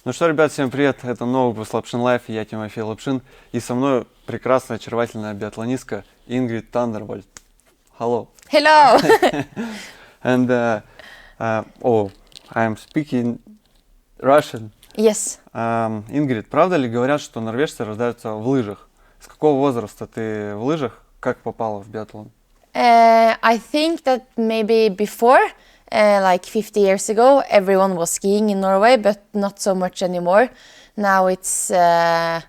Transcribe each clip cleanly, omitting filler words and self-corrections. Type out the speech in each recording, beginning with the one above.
Ну что, ребят, всем привет! Это новый выпуск Лапшин Лайф, я Тимофей Лапшин, и со мной прекрасная, очаровательная биатлонистка Ingrid Tandrevold. Hello! Hello! And I'm speaking Russian. Yes. Ингрид, правда ли говорят, что норвежцы рождаются в лыжах? С какого возраста ты в лыжах? Как попала в биатлон? I think that maybe before, like 50 years ago, everyone was skiing in Norway, but not so much anymore. Now it's, I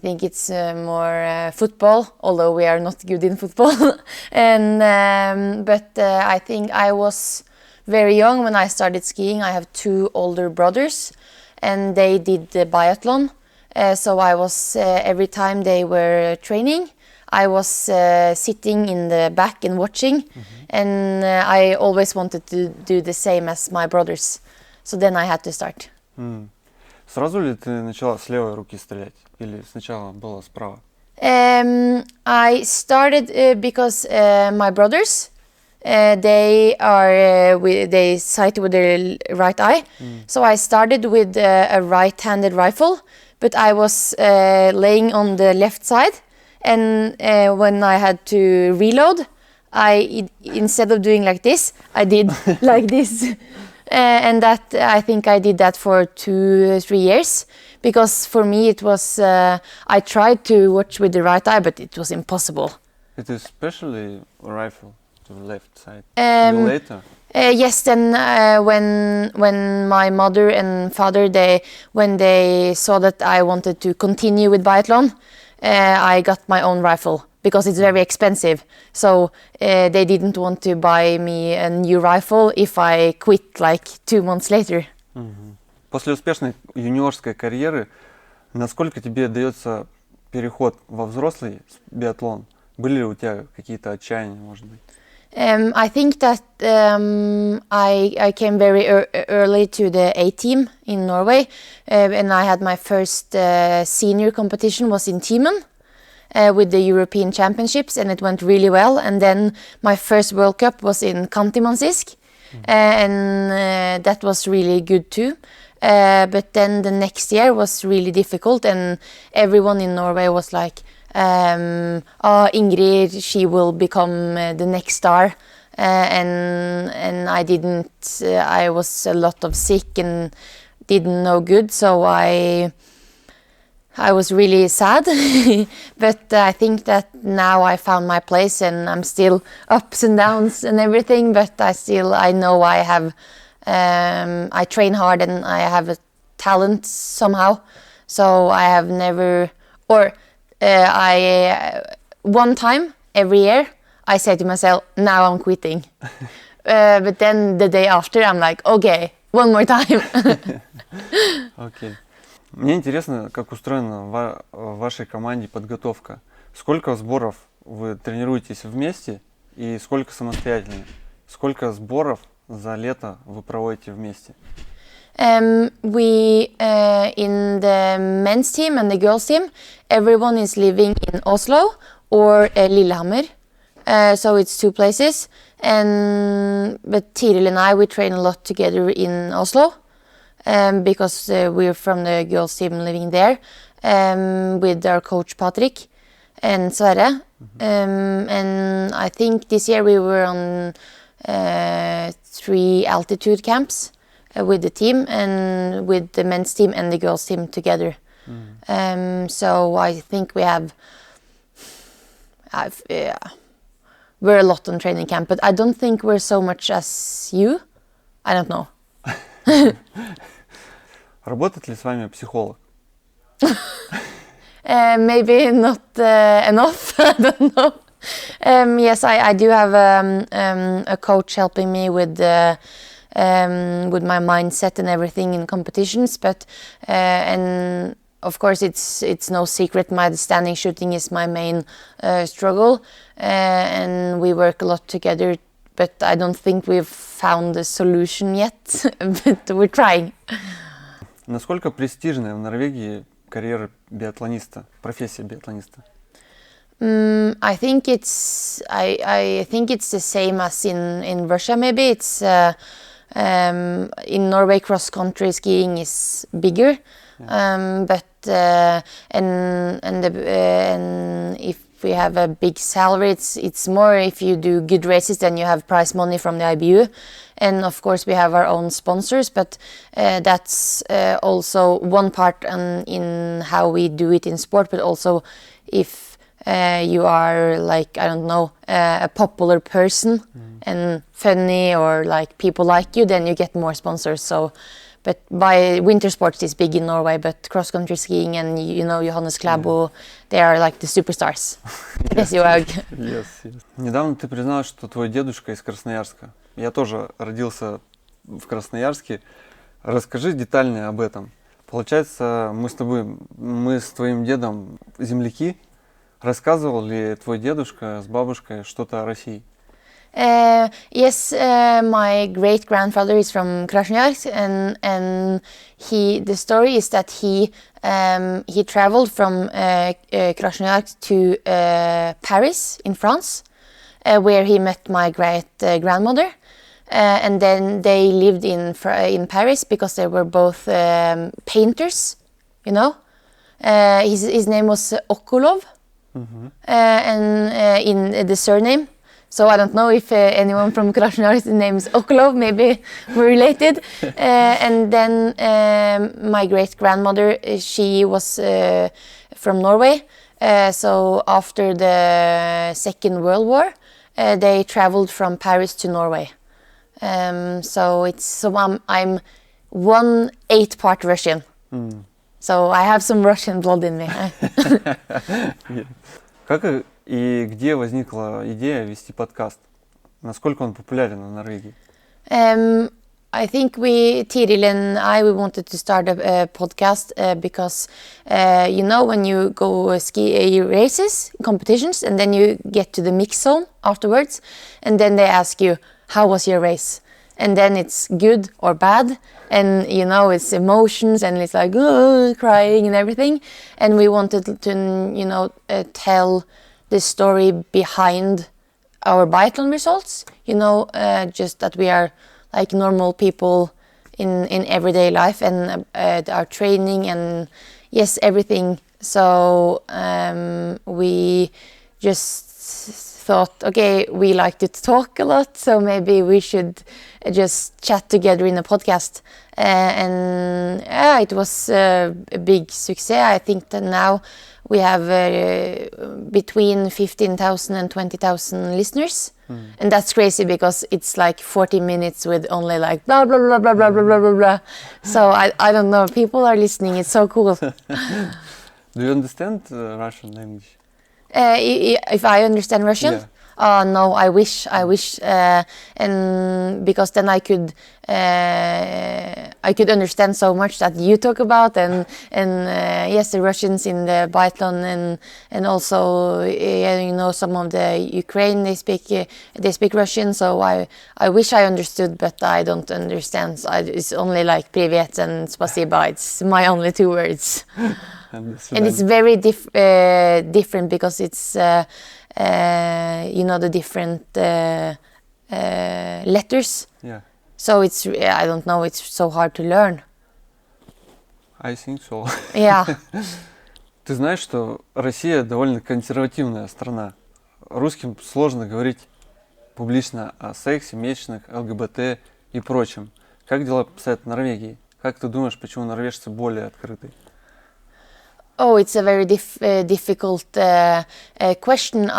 think it's more football, although we are not good in football. But I think I was very young when I started skiing. I have two older brothers, and they did the biathlon. So I was, every time they were training, I was sitting in the back and watching, and I always wanted to do the same as my brothers. So then I had to start. Сразу ли ты начала с левой руки стрелять? Или сначала было справа? I started because my brothers, they sight with their right eye. So I started with a right-handed rifle, but I was laying on the left side. And when I had to reload, instead of doing like this, I did like this. And that, I think I did that for 2-3 years. Because for me it was, I tried to watch with the right eye, but it was impossible. It is especially a rifle to the left side. Later? Yes, then when my mother and father, when they saw that I wanted to continue with biathlon, I got my own rifle because it's very expensive. So they didn't want to buy me a new rifle if I quit like 2 months later. После успешной юниорской карьеры, насколько тебе дается переход во взрослый биатлон? Были ли у тебя какие-то отчаяния, может быть? I think that I came very early to the A team in Norway, and I had my first senior competition was in Timen with the European Championships, and it went really well. And then my first World Cup was in Kantimansisk, and that was really good too. But then the next year was really difficult, and everyone in Norway was like, Ingrid, she will become the next star, and I didn't. I was a lot of sick and didn't know good, so I was really sad. But I think that now I found my place, and I'm still ups and downs and everything. But I know I have. I train hard and I have a talent somehow. So I have never one time every year I say to myself, now I'm quitting. But then the day after I'm like, okay, one more time. Окей. Мне интересно, как устроена в вашей команде подготовка. Сколько сборов вы тренируетесь вместе и сколько самостоятельно? Сколько сборов за лето вы проводите вместе? We in the men's team and the girls team, everyone is living in Oslo or Lillehammer, so it's 2 places. But Tiril and I, we train a lot together in Oslo, because we're from the girls team living there, with our coach Patrick and Sverre. And I think this year we were on 3 altitude camps with the team and with the men's team and the girls team together. So I think we're a lot on training camp, but I don't think we're so much as you. I don't know. Работает ли с вами психолог? Maybe not enough. I don't know. Yes, I do have a coach helping me with my mindset and everything in competitions, but and of course it's no secret my standing shooting is my main struggle, and we work a lot together, but I don't think we've found a solution yet. But we're trying. Насколько престижная в Норвегии карьера биатлониста, профессия биатлониста? I think it's the same as in Russia. Maybe it's in Norway, cross-country skiing is bigger, but and if we have a big salary, it's more if you do good races, then you have prize money from the IBU, and of course we have our own sponsors, but that's also one part in how we do it in sport, but also if you are like, I don't know, a popular person and funny, or like people like you, then you get more sponsors. So, but by winter sports is big in Norway, but cross-country skiing and Johannes Klæbo, they are like the superstars. Yes, you are. Yes. Недавно ты призналась, что твой дедушка из Красноярска. Я тоже родился в Красноярске. Расскажи детальнее об этом. Получается, мы с твоим дедом земляки. Рассказывал ли твой дедушка с бабушкой что-то о России? Yes, my great grandfather is from Krasnoyarsk, and the story is that he traveled from Krasnoyarsk to Paris in France, where he met my great grandmother, and then they lived in Paris because they were both painters. His name was Okolov, and in the surname. So I don't know if anyone from Krasnoyarsk names Okolov, maybe we're related. And then my great-grandmother, she was from Norway. So after the Second World War, they traveled from Paris to Norway. So I'm 1/8 part Russian. So I have some Russian blood in me. Как и где возникла идея вести подкаст? Насколько он популярен в Норвегии? I think Tiril and we wanted to start a podcast because, when you go ski races, competitions, and then you get to the mix zone afterwards, and then they ask you, how was your race? And then it's good or bad, and it's emotions, and it's like crying and everything. And we wanted to tell the story behind our biathlon results. Just that we are like normal people in everyday life, and our training, and yes, everything. So we just thought, okay, we like to talk a lot, so maybe we should just chat together in a podcast. And it was a big success. I think that now we have between 15,000 and 20,000 listeners. And that's crazy because it's like 40 minutes with only like blah, blah, blah, blah, blah, blah, blah, blah, blah. So I don't know, people are listening, it's so cool. Do you understand Russian language? If I understand Russian? Yeah. No, I wish, and because then I could understand so much that you talk about, and yes, the Russians in the biathlon, and also some of the Ukraine, they speak Russian, so I wish I understood, but I don't understand. So it's only like привет and спасибо. It's my only 2 words. And it's very different because it's the different letters. Yeah. So it's, I don't know, it's so hard to learn. I think so. Yeah. Ты знаешь, что Россия довольно консервативная страна. Русским сложно говорить публично о сексе, месячных, ЛГБТ и прочем. Как дела обстоят в Норвегии? Как ты думаешь, почему норвежцы более открыты? Oh, it's a very difficult question.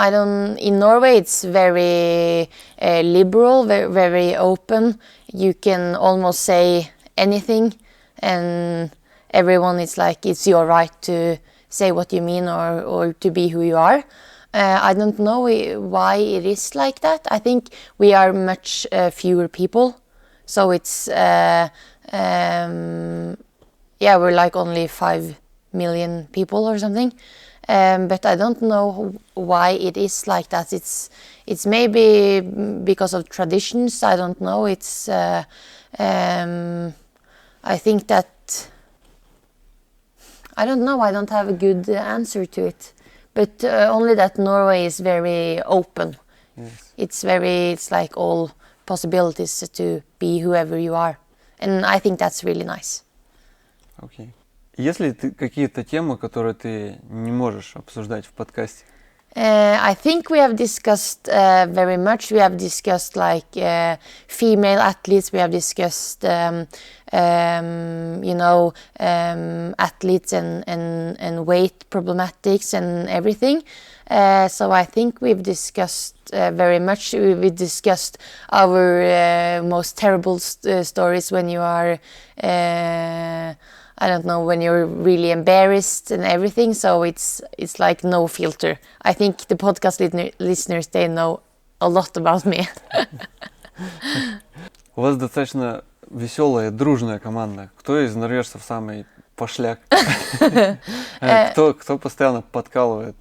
In Norway, it's very liberal, very open. You can almost say anything, and everyone is like, it's your right to say what you mean or to be who you are. I don't know why it is like that. I think we are much fewer people, so it's we're like only 5 million people or something, but I don't know why it is like that. It's maybe because of traditions. I don't know. It's I think that I don't know. I don't have a good answer to it, but only that Norway is very open. Yes. It's like all possibilities to be whoever you are. And I think that's really nice. Окей. Есть ли какие-то темы, которые ты не можешь обсуждать в подкасте? I think we have discussed very much. We have discussed like female athletes. We have discussed, athletes and weight problematics and everything. So I think we've discussed very much. We discussed our most terrible stories when you are, I don't know, when you're really embarrassed and everything. So it's like no filter. I think the podcast listeners, they know a lot about me. У вас достаточно веселая, дружная команда. Кто из норвежцев самый пошляк? Кто постоянно подкалывает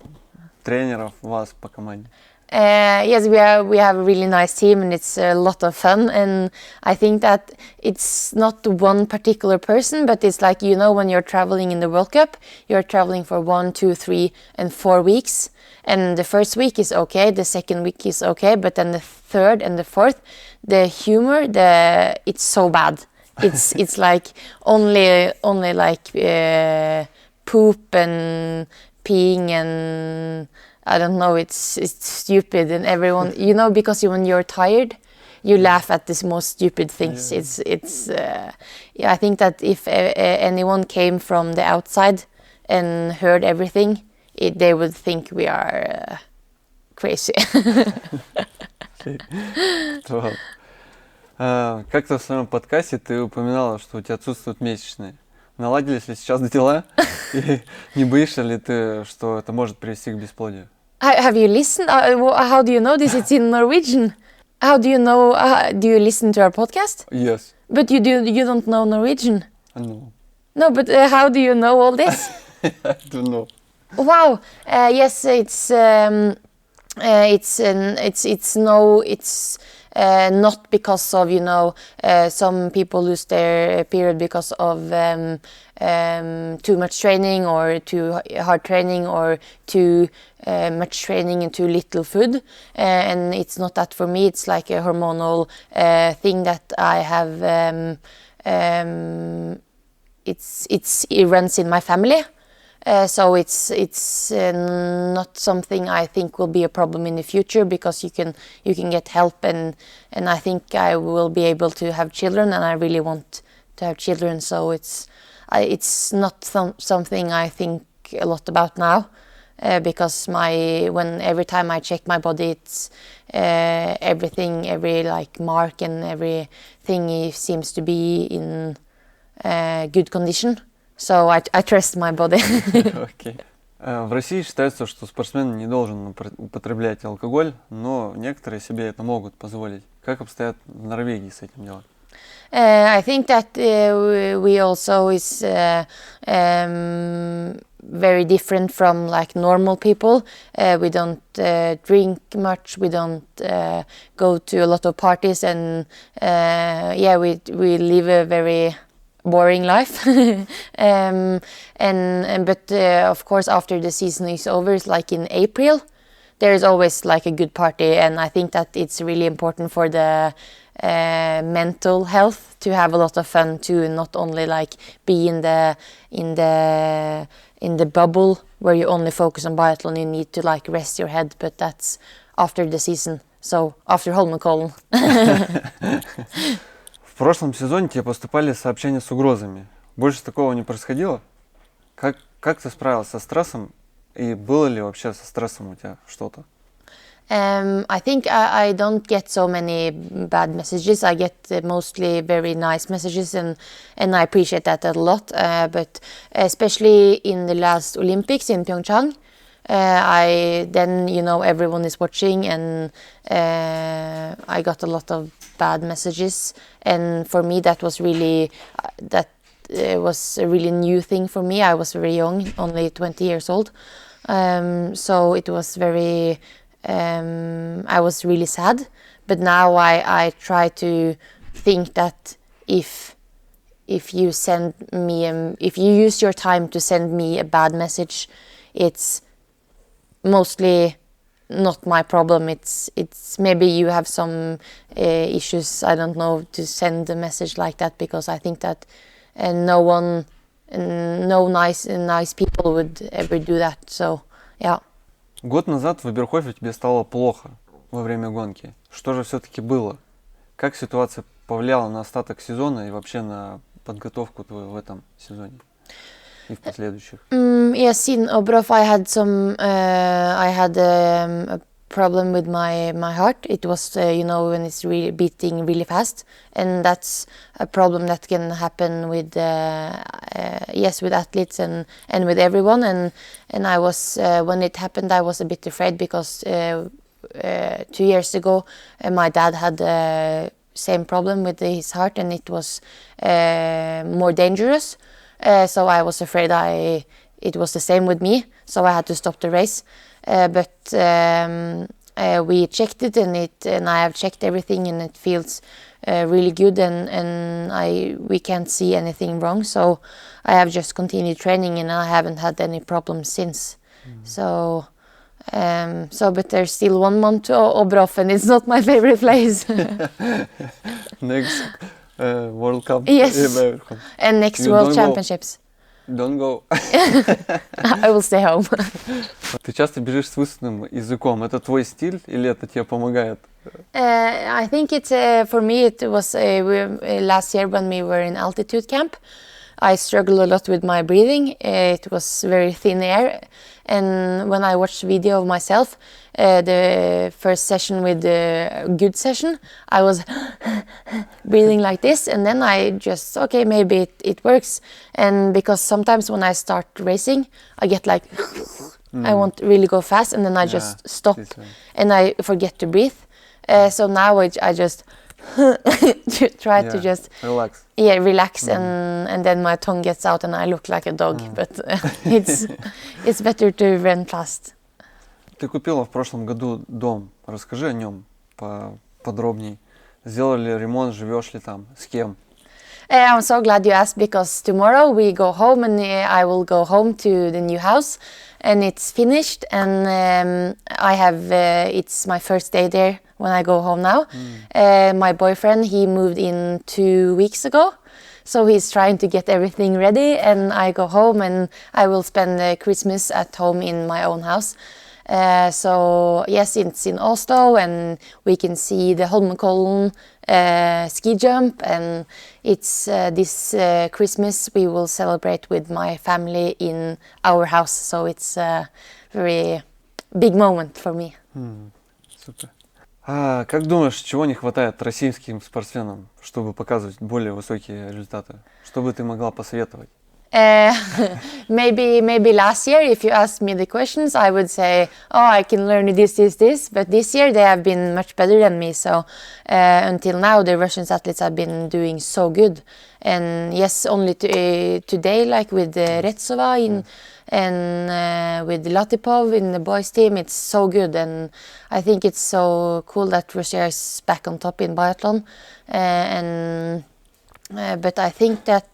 тренеров, вас по команде? Yes, we have a really nice team and it's a lot of fun, and I think that it's not one particular person, but it's like, when you're traveling in the World Cup, you're traveling for 1, 2, 3 and 4 weeks, and the first week is okay, the second week is okay, but then the third and the fourth, the humor, it's so bad. It's like only like poop and peeing and I don't know, it's stupid, and everyone, because when you're tired, you laugh at the most stupid things. Yeah. I think that if anyone came from the outside and heard everything, they would think we are crazy. Как-то в своем подкасте ты упоминала, что у тебя отсутствуют месячные. Наладились ли сейчас дела? И не боишься ли ты, что это может привести к бесплодию? Have you listened? How do you know this? It's in Norwegian. How do you know? Do you listen to our podcast? Yes. But you don't know Norwegian. No. No, but how do you know all this? I don't know. Wow. Yes, it's not because of some people lose their period because of too much training or too hard training or too much training and too little food, and it's not that for me. It's like a hormonal thing that I have. It runs in my family. So it's not something I think will be a problem in the future, because you can get help, and I think I will be able to have children, and I really want to have children. So it's not something I think a lot about now, because every time I check my body, it's everything, every like mark and everything seems to be in good condition. So I trust my body. Okay. В России считается, что спортсмен не должен употреблять алкоголь, но некоторые себе это могут позволить. Как обстоят в Норвегии с этим делом? I think that we also is very different from like normal people. We don't drink much. We don't go to a lot of parties, and we live a very boring life. But of course, after the season is over, it's like in April, there is always like a good party, and I think that it's really important for the mental health to have a lot of fun too, and not only like be in the bubble where you only focus on biathlon. You need to like rest your head, but that's after the season. So after Holmenkollen. В прошлом сезоне тебе поступали сообщения с угрозами. Больше такого не происходило? Как ты справилась со стрессом? И было ли вообще со стрессом у тебя что-то? I think I don't get so many bad messages. I get mostly very nice messages, and I appreciate that a lot. But especially in the last Olympics in Pyeongchang, everyone is watching, and I got a lot of bad messages. And for me, that was really was a really new thing for me. I was very young, only 20 years old. So it was very. I was really sad, but now I try to think that if you if you use your time to send me a bad message, it's mostly not my problem. It's maybe you have some issues. I don't know, to send a message like that, because I think that no nice people would ever do that. So yeah. Год назад в Оберхофе тебе стало плохо во время гонки. Что же все-таки было? Как ситуация повлияла на остаток сезона и вообще на подготовку твою в этом сезоне и в последующих? Yes, in Oberhof I had a problem with my heart. It was when it's really beating really fast, and that's a problem that can happen with with athletes and with everyone. And I was when it happened, I was a bit afraid, because 2 years ago my dad had the same problem with his heart, and it was more dangerous. So I was afraid it was the same with me, so I had to stop the race. But we checked it, and I have checked everything, and it feels really good, and we can't see anything wrong. So I have just continued training, and I haven't had any problems since. So but there's still 1 month to Oberhof, and it's not my favorite place. Next World Cup. Yes. And next World Championships. Don't go. I will stay home. Ты часто бежишь с высунутым языком. Это твой стиль или это тебе помогает? I think it's for me it was last year when we were in altitude camp. I struggled a lot with my breathing. It was very thin air, and when I watched video of myself, the first session with the good session, I was breathing like this, and then I just maybe it works. And because sometimes when I start racing, I get like I want to really go fast, and then I just stop and I forget to breathe. So now I just try to just relax. Yeah, relax, and then my tongue gets out and I look like a dog. But it's better to run fast. Ты купила в прошлом году дом. Расскажи о нем подробней. Сделали ремонт, живешь ли там, с кем? I'm so glad you asked, because tomorrow we go home, and I will go home to the new house, and it's finished, and I have it's my first day there when I go home now. My boyfriend, he moved in 2 weeks ago, so he's trying to get everything ready, and I go home, and I will spend Christmas at home in my own house. So yes, it's in Oslo, and we can see the Holmenkollen ski jump, and it's this Christmas we will celebrate with my family in our house, so it's a very big moment for me. Супер. А как думаешь, чего не хватает российским спортсменам, чтобы показывать более высокие результаты? Что бы ты могла посоветовать? Maybe last year, if you asked me the questions, I would say, I can learn this. But this year they have been much better than me. So until now, the Russian athletes have been doing so good. And yes, only today, like with Retsova and with Latipov in the boys team, it's so good. And I think it's so cool that Russia is back on top in biathlon. But I think that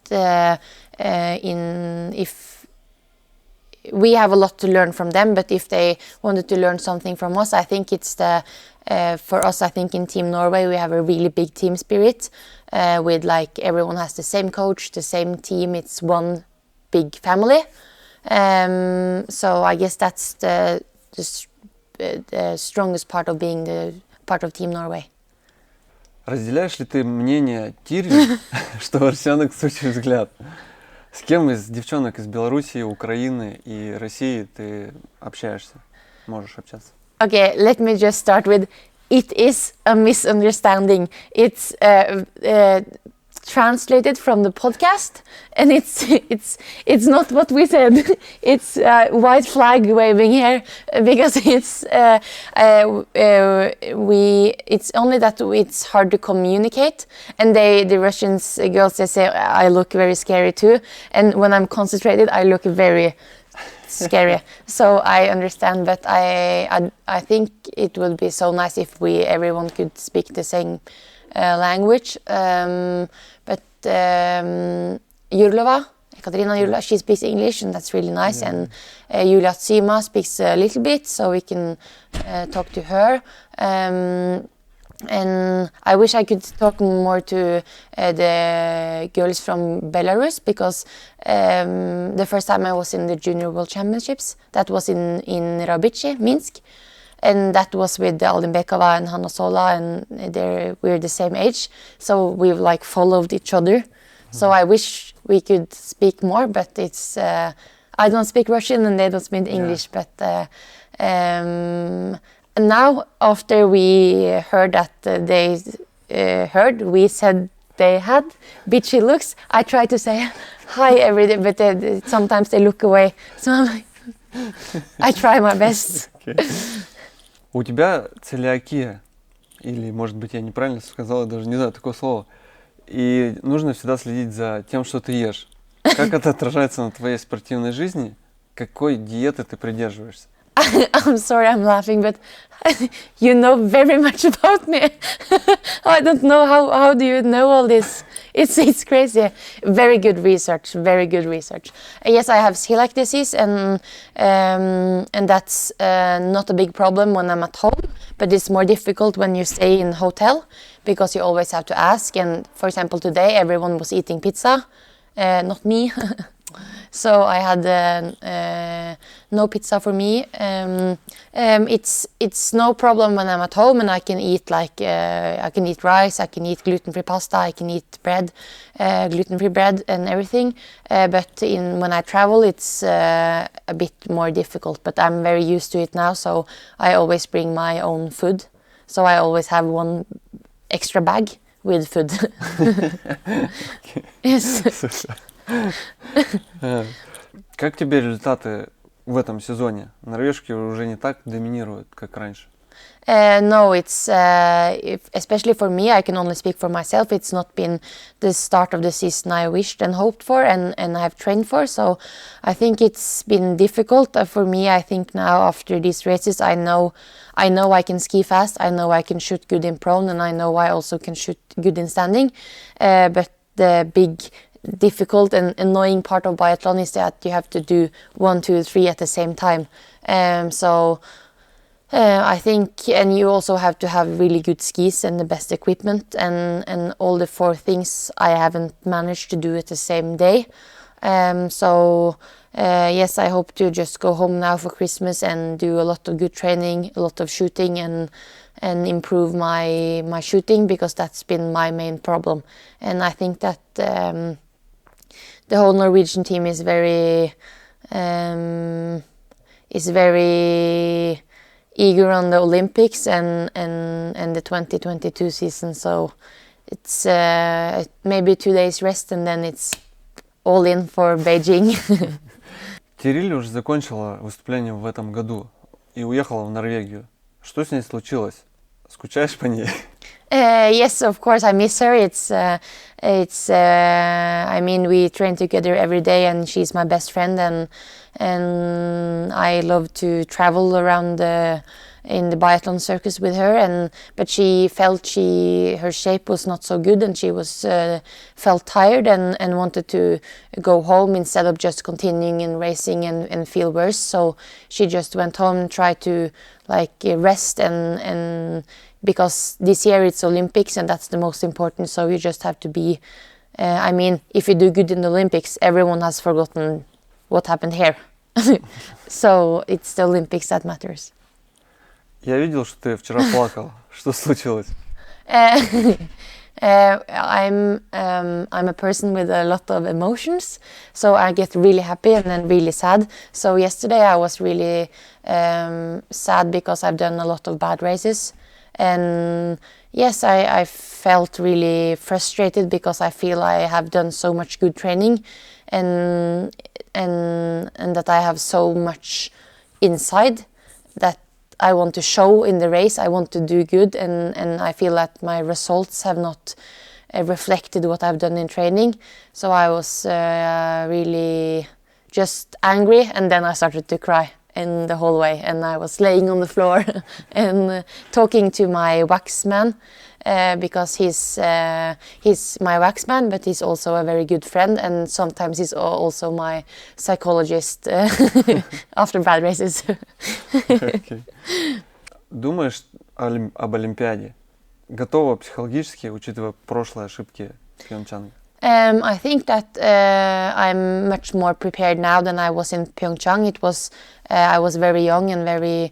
if we have a lot to learn from them, but if they wanted to learn something from us, I think it's for us, I think in Team Norway we have a really big team spirit with like everyone has the same coach, the same team, it's one big family. So I guess that's the strongest part of being the part of Team Norway. Разделяешь ли ты мнение Тирил, что у россиянок сучий взгляд? С кем из девчонок из Белоруссии, Украины и России ты общаешься? Можешь общаться? Okay, let me just start with, it is a misunderstanding. It's translated from the podcast, and it's not what we said. It's white flag waving here, because it's only that it's hard to communicate, and the Russians girls, they say I look very scary too, and when I'm concentrated I look very scary. So I understand, but I think it would be so nice if everyone could speak the same language. But Jurlova, Katarina Julia, she speaks English, and that's really nice. And Julia Tsima speaks a little bit, so we can talk to her. And I wish I could talk more to the girls from Belarus, because the first time I was in the Junior World Championships, that was in Rabici, Minsk. And that was with Aldin Bekova and Hanna Sola, and we're the same age. So we've like followed each other. So I wish we could speak more, but it's I don't speak Russian and they don't speak English. But now, after we heard that we said they had bitchy looks, I try to say hi every day, but sometimes they look away. So I'm like, I try my best. У тебя целиакия, или, может быть, я неправильно сказал, я даже не знаю такого слова, и нужно всегда следить за тем, что ты ешь. Как это отражается на твоей спортивной жизни? Какой диеты ты придерживаешься? I'm sorry I'm laughing, but you know very much about me. I don't know how do you know all this? It's crazy. Very good research. Very good research. Yes, I have celiac disease, and that's not a big problem when I'm at home. But it's more difficult when you stay in hotel, because you always have to ask. And for example, today everyone was eating pizza, not me. So I had no pizza for me. It's no problem when I'm at home, and I can eat I can eat rice, I can eat gluten-free pasta, I can eat bread, gluten-free bread and everything. But when I travel, it's a bit more difficult. But I'm very used to it now, so I always bring my own food. So I always have one extra bag with food. Yes. Как тебе результаты в этом сезоне? Норвежки уже не так доминируют, как раньше. No, it's especially for me, I can only speak for myself. It's not been the start of the season I wished and hoped for, and I've trained for. So I think it's been difficult for me. I think now after these races, I know I can ski fast. I know I can shoot good in prone, and I know I also can shoot good in standing. But the big difficult and annoying part of biathlon is that you have to do 1, 2, 3 at the same time. I think, and you also have to have really good skis and the best equipment, and all the 4 things I haven't managed to do at the same day. Yes, I hope to just go home now for Christmas and do a lot of good training, a lot of shooting, and improve my shooting, because that's been my main problem. And I think that the whole Norwegian team is very eager on the Olympics and the 2022 season. So it's maybe 2 days rest, and then it's all in for Beijing. Тириль уже закончила выступление в этом году и уехала в Норвегию. Что с ней случилось? Скучаешь по ней? Yes, of course, I miss her. I mean, we train together every day, and she's my best friend, and I love to travel around in the biathlon circus with her. But she felt her shape was not so good, and she was felt tired and wanted to go home instead of just continuing and racing and feel worse. So she just went home and tried to rest and because this year it's Olympics, and that's the most important. So you just have to be. I mean, if you do good in the Olympics, everyone has forgotten what happened here. So it's the Olympics that matters. Я видел, что ты вчера плакала. Что случилось? I'm a person with a lot of emotions, so I get really happy and then really sad. So yesterday I was really sad because I've done a lot of bad races, and yes, I felt really frustrated because I feel I have done so much good training, and that I have so much inside that I want to show in the race. I want to do good, and I feel that my results have not reflected what I've done in training. So I was really just angry, and then I started to cry in the whole way, and I was laying on the floor and talking to my wax man, because he's my waxman, but he's also a very good friend, and sometimes he's also my psychologist after bad races. Okay. Думаешь об Олимпиаде? Готова психологически, учитывая прошлые ошибки Пьончанга? I think that I'm much more prepared now than I was in Pyeongchang. It was I was very young and I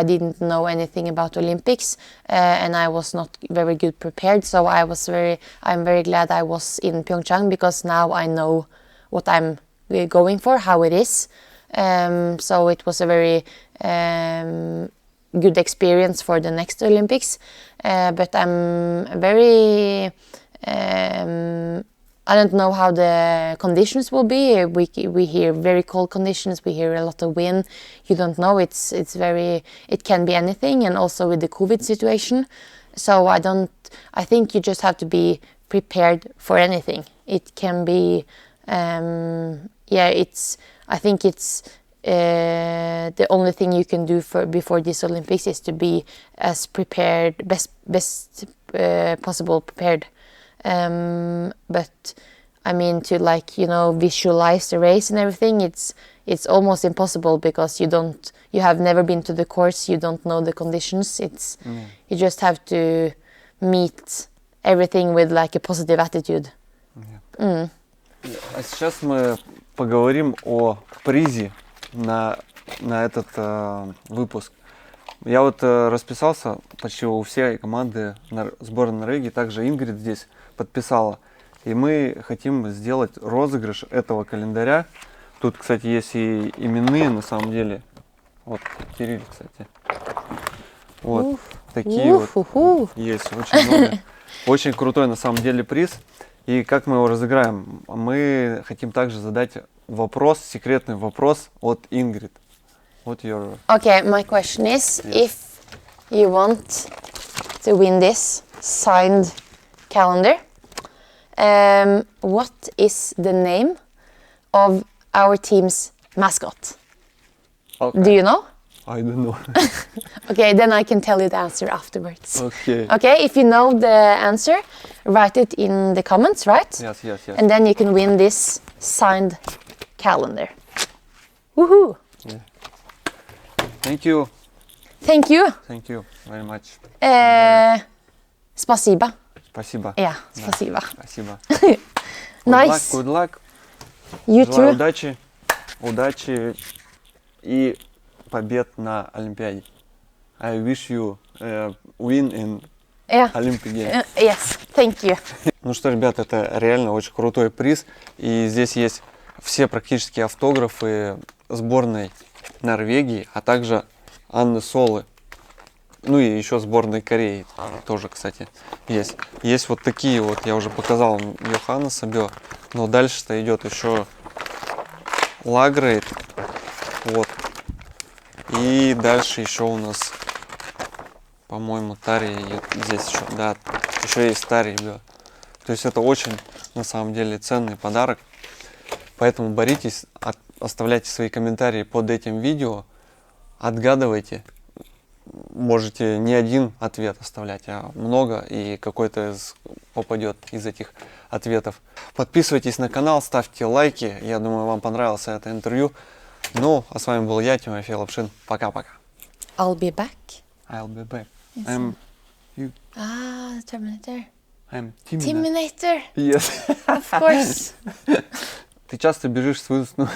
didn't know anything about Olympics, and I was not very good prepared. So I'm very glad I was in Pyeongchang, because now I know what I'm going for, how it is. So it was a very good experience for the next Olympics. But I'm very I don't know how the conditions will be. We hear very cold conditions. We hear a lot of wind. You don't know. It can be anything, and also with the COVID situation. So I think you just have to be prepared for anything. It can be I think it's the only thing you can do before these Olympics is to be as prepared, best possible prepared. But I mean, to visualize the race and everything, it's almost impossible, because you have never been to the course, you don't know the conditions. You just have to meet everything with a positive attitude. А сейчас мы поговорим о призе на этот выпуск. Я вот расписался почти у всей команды сборной Норвегии, также Ингрид здесь подписала. И мы хотим сделать розыгрыш этого календаря. Тут, кстати, есть и именные, на самом деле. Вот, Кирилл, кстати. Вот, такие вот есть, очень много. Очень крутой, на самом деле, приз. И как мы его разыграем? Мы хотим также задать вопрос, секретный вопрос от Ингрид. Okay, my question is, if you want to win this signed calendar, what is the name of our team's mascot? Okay. Do you know? I don't know. Okay, then I can tell you the answer afterwards. Okay. Okay, if you know the answer, write it in the comments, right? Yes. And then you can win this signed calendar. Woohoo! Yeah. Thank you. Thank you. Thank you very much. Спасибо. Спасибо. Yeah, спасибо. Спасибо. Nice. Good luck. You Желаю too. удачи и побед на Олимпиаде. I wish you win in Olympic Games. Yes, thank you. Ну что, ребят, это реально очень крутой приз. И здесь есть все практически автографы сборной Норвегии, а также Анны Солы. Ну и еще сборной Кореи тоже, кстати, есть. Есть вот такие вот, я уже показал Йоханна Сабё, но дальше-то идет еще Лагрейд. Вот. И дальше еще у нас, по-моему, Тария здесь еще. Да, еще есть Тария. То есть это очень, на самом деле, ценный подарок. Поэтому боритесь, оставляйте свои комментарии под этим видео, отгадывайте. Можете не один ответ оставлять, а много, и какой-то попадет из этих ответов. Подписывайтесь на канал, ставьте лайки. Я думаю, вам понравилось это интервью. Ну, а с вами был я, Тимофей Лапшин. Пока-пока. I'll be back. I'll be back. Yes. I'm you. Terminator. I'm Terminator. Yes. Of course. Ты часто бежишь свою сну.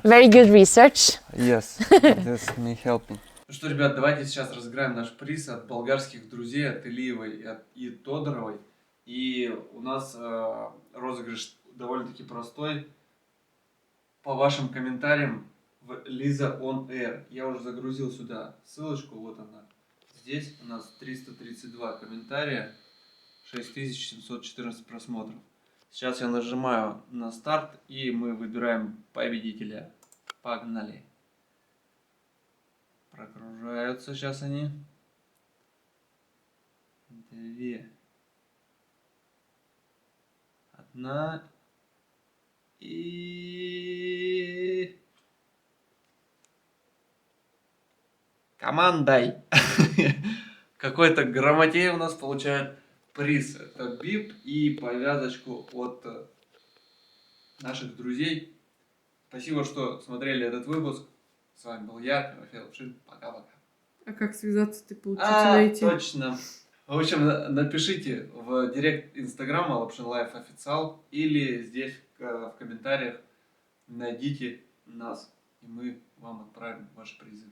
Very good research. Yes, that's me helping. Ну что, ребят, давайте сейчас разыграем наш приз от болгарских друзей, от Илиевой и Тодоровой. И у нас розыгрыш довольно-таки простой. По вашим комментариям в Лиза On Air. Я уже загрузил сюда ссылочку, вот она. Здесь у нас 332 комментария, 6714 просмотров. Сейчас я нажимаю на старт, и мы выбираем победителя. Погнали. Прогружаются сейчас они. 2. 1. И... Командой. какой-то грамотей у нас получает приз. Это бип и повязочку от наших друзей. Спасибо, что смотрели этот выпуск. С вами был я, Тимофей. Пока-пока. А как связаться, ты, получится, найти? Точно. В общем, напишите в директ инстаграма Loption Life официал или здесь в комментариях найдите нас, и мы вам отправим ваши призы.